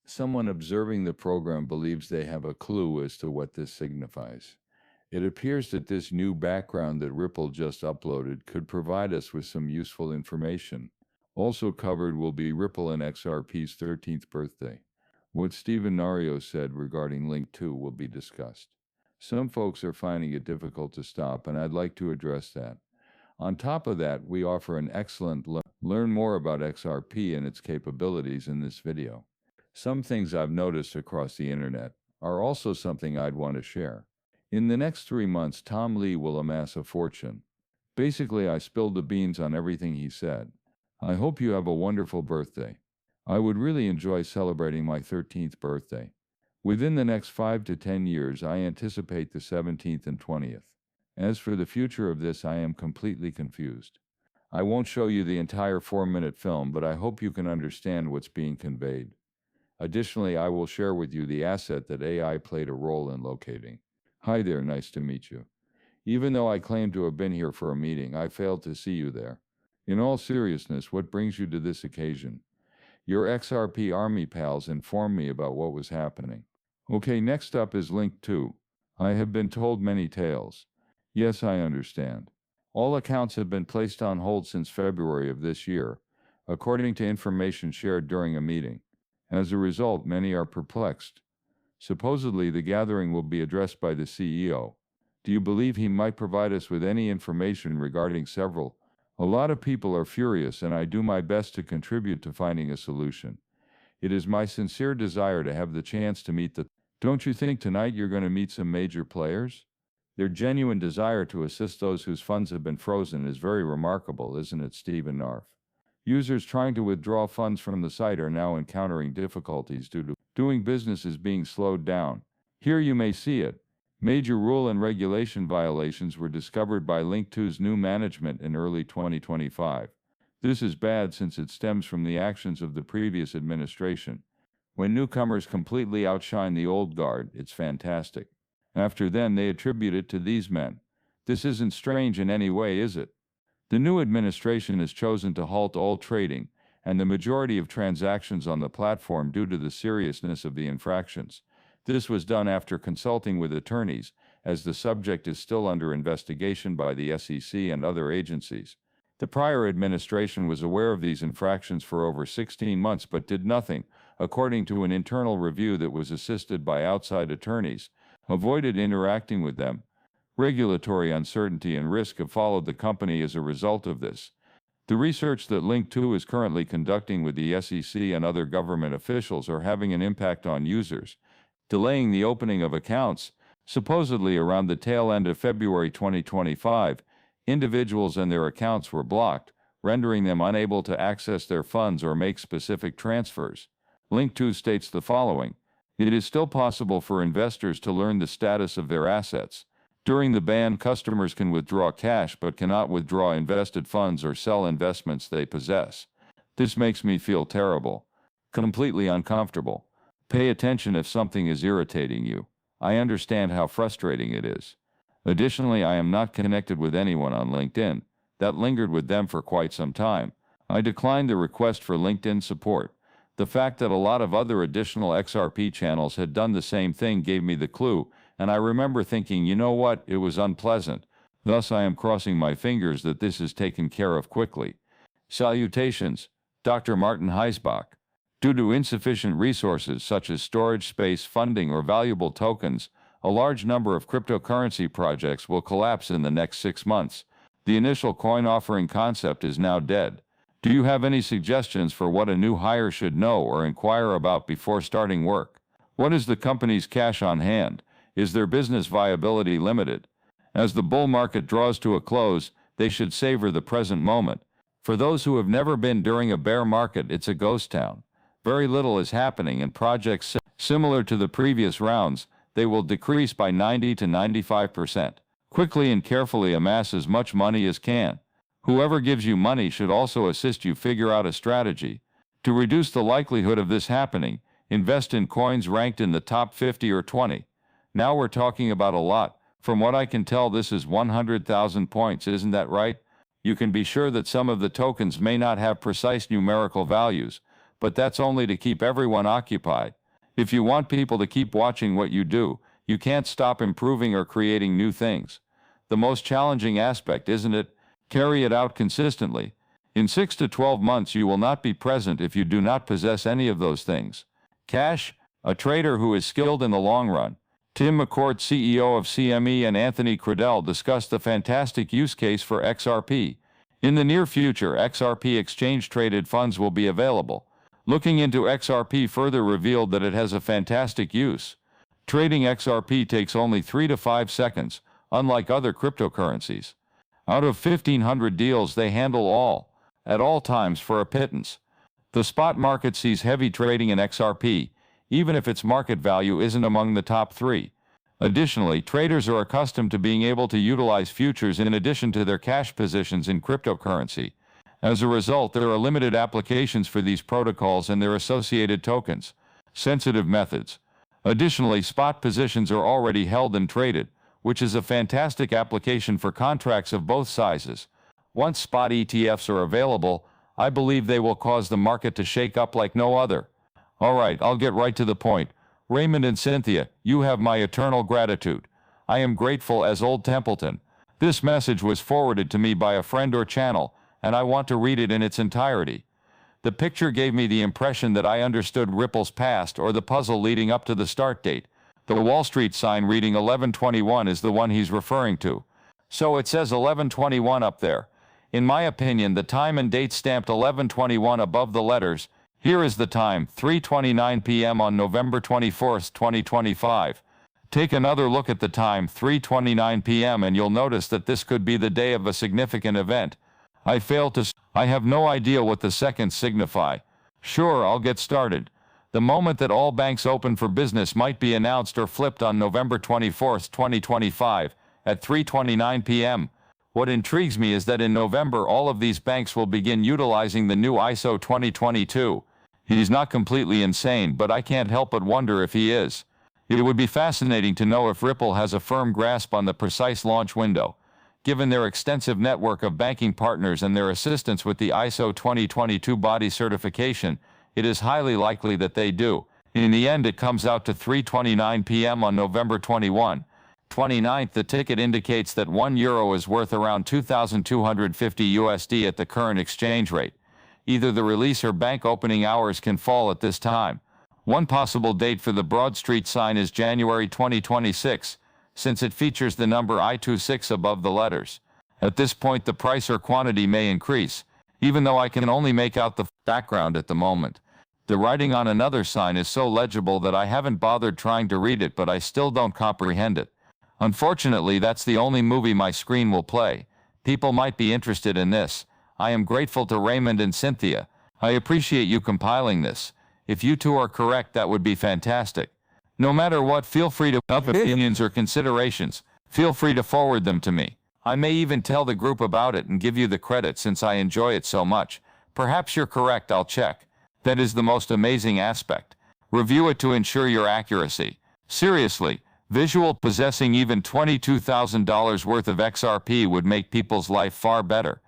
Someone observing the program believes they have a clue as to what this signifies. It appears that this new background that Ripple just uploaded could provide us with some useful information. Also covered will be Ripple and XRP's 13th birthday. What Steven Nario said regarding Link 2 will be discussed. Some folks are finding it difficult to stop, and I'd like to address that. On top of that, we offer an excellent learn more about XRP and its capabilities in this video. Some things I've noticed across the internet are also something I'd want to share. In the next 3 months, Tom Lee will amass a fortune. Basically, I spilled the beans on everything he said. I hope you have a wonderful birthday. I would really enjoy celebrating my 13th birthday. Within the next 5 to 10 years, I anticipate the 17th and 20th. As for the future of this, I am completely confused. I won't show you the entire 4-minute film, but I hope you can understand what's being conveyed. Additionally, I will share with you the asset that AI played a role in locating. Hi there, nice to meet you. Even though I claim to have been here for a meeting, I failed to see you there. In all seriousness, what brings you to this occasion? Your XRP Army pals informed me about what was happening. Okay, next up is Link 2. I have been told many tales. Yes, I understand. All accounts have been placed on hold since February of this year, according to information shared during a meeting. As a result, many are perplexed. Supposedly, the gathering will be addressed by the CEO. Do you believe he might provide us with any information regarding several? A lot of people are furious, and I do my best to contribute to finding a solution. It is my sincere desire to have the chance to meet the... Don't you think tonight you're going to meet some major players? Their genuine desire to assist those whose funds have been frozen is very remarkable, isn't it, Steven Nario? Users trying to withdraw funds from the site are now encountering difficulties due to doing business is being slowed down. Here you may see it. Major rule and regulation violations were discovered by Link 2's new management in early 2025. This is bad since it stems from the actions of the previous administration. When newcomers completely outshine the old guard, it's fantastic. After then, they attribute it to these men. This isn't strange in any way, is it? The new administration has chosen to halt all trading and the majority of transactions on the platform due to the seriousness of the infractions. This was done after consulting with attorneys, as the subject is still under investigation by the SEC and other agencies. The prior administration was aware of these infractions for over 16 months but did nothing, according to an internal review that was assisted by outside attorneys, avoided interacting with them. Regulatory uncertainty and risk have followed the company as a result of this. The research that Link 2 is currently conducting with the SEC and other government officials are having an impact on users, delaying the opening of accounts. Supposedly around the tail end of February 2025, individuals and their accounts were blocked, rendering them unable to access their funds or make specific transfers. Link 2 states the following: it is still possible for investors to learn the status of their assets. During the ban, customers can withdraw cash but cannot withdraw invested funds or sell investments they possess. This makes me feel terrible. Completely uncomfortable. Pay attention if something is irritating you. I understand how frustrating it is. Additionally, I am not connected with anyone on LinkedIn. That lingered with them for quite some time. I declined the request for LinkedIn support. The fact that a lot of other additional XRP channels had done the same thing gave me the clue, and I remember thinking, you know what, it was unpleasant. Thus I am crossing my fingers that this is taken care of quickly. Salutations, Dr. Martin Heisbach. Due to insufficient resources such as storage space, funding, or valuable tokens, a large number of cryptocurrency projects will collapse in the next 6 months. The initial coin offering concept is now dead. Do you have any suggestions for what a new hire should know or inquire about before starting work? What is the company's cash on hand? Is their business viability limited? As the bull market draws to a close, they should savor the present moment. For those who have never been during a bear market, it's a ghost town. Very little is happening, and projects similar to the previous rounds, they will decrease by 90 to 95%. Quickly and carefully amass as much money as can. Whoever gives you money should also assist you figure out a strategy. To reduce the likelihood of this happening, invest in coins ranked in the top 50 or 20. Now we're talking about a lot. From what I can tell, this is 100,000 points, isn't that right? You can be sure that some of the tokens may not have precise numerical values, but that's only to keep everyone occupied. If you want people to keep watching what you do, you can't stop improving or creating new things. The most challenging aspect, isn't it? Carry it out consistently. In 6 to 12 months you will not be present if you do not possess any of those things. Cash, a trader who is skilled in the long run. Tim McCourt, CEO of CME, and Anthony Cradell discussed the fantastic use case for XRP. In the near future, XRP exchange-traded funds will be available. Looking into XRP further revealed that it has a fantastic use. Trading XRP takes only 3 to 5 seconds, unlike other cryptocurrencies. Out of 1,500 deals they handle all, at all times for a pittance. The spot market sees heavy trading in XRP, even if its market value isn't among the top 3. Additionally, traders are accustomed to being able to utilize futures in addition to their cash positions in cryptocurrency. As a result, there are limited applications for these protocols and their associated tokens. Sensitive methods. Additionally, spot positions are already held and traded, which is a fantastic application for contracts of both sizes. Once spot ETFs are available, I believe they will cause the market to shake up like no other. Alright, I'll get right to the point. Raymond and Cynthia, you have my eternal gratitude. I am grateful as Old Templeton. This message was forwarded to me by a friend or channel, and I want to read it in its entirety. The picture gave me the impression that I understood Ripple's past or the puzzle leading up to the start date. The Wall Street sign reading 1121 is the one he's referring to. So it says 1121 up there. In my opinion, the time and date stamped 1121 above the letters. Here is the time, 3:29 p.m. on November 24, 2025. Take another look at the time, 3:29 p.m., and you'll notice that this could be the day of a significant event. I have no idea what the seconds signify. Sure, I'll get started. The moment that all banks open for business might be announced or flipped on November 24, 2025, at 3:29 p.m. What intrigues me is that in November all of these banks will begin utilizing the new ISO 2022. He's not completely insane, but I can't help but wonder if he is. It would be fascinating to know if Ripple has a firm grasp on the precise launch window. Given their extensive network of banking partners and their assistance with the ISO 2022 body certification, it is highly likely that they do. In the end, it comes out to 3:29 p.m. on November 29th. The ticket indicates that €1 is worth around 2,250 USD at the current exchange rate. Either the release or bank opening hours can fall at this time. One possible date for the Broad Street sign is January 2026, since it features the number I26 above the letters. At this point, the price or quantity may increase, even though I can only make out the background at the moment. The writing on another sign is so legible that I haven't bothered trying to read it, but I still don't comprehend it. Unfortunately, that's the only movie my screen will play. People might be interested in this. I am grateful to Raymond and Cynthia. I appreciate you compiling this. If you two are correct, that would be fantastic. No matter what, feel free to up opinions or considerations. Feel free to forward them to me. I may even tell the group about it and give you the credit since I enjoy it so much. Perhaps you're correct, I'll check. That is the most amazing aspect. Review it to ensure your accuracy. Seriously, visual possessing even $22,000 worth of XRP would make people's life far better.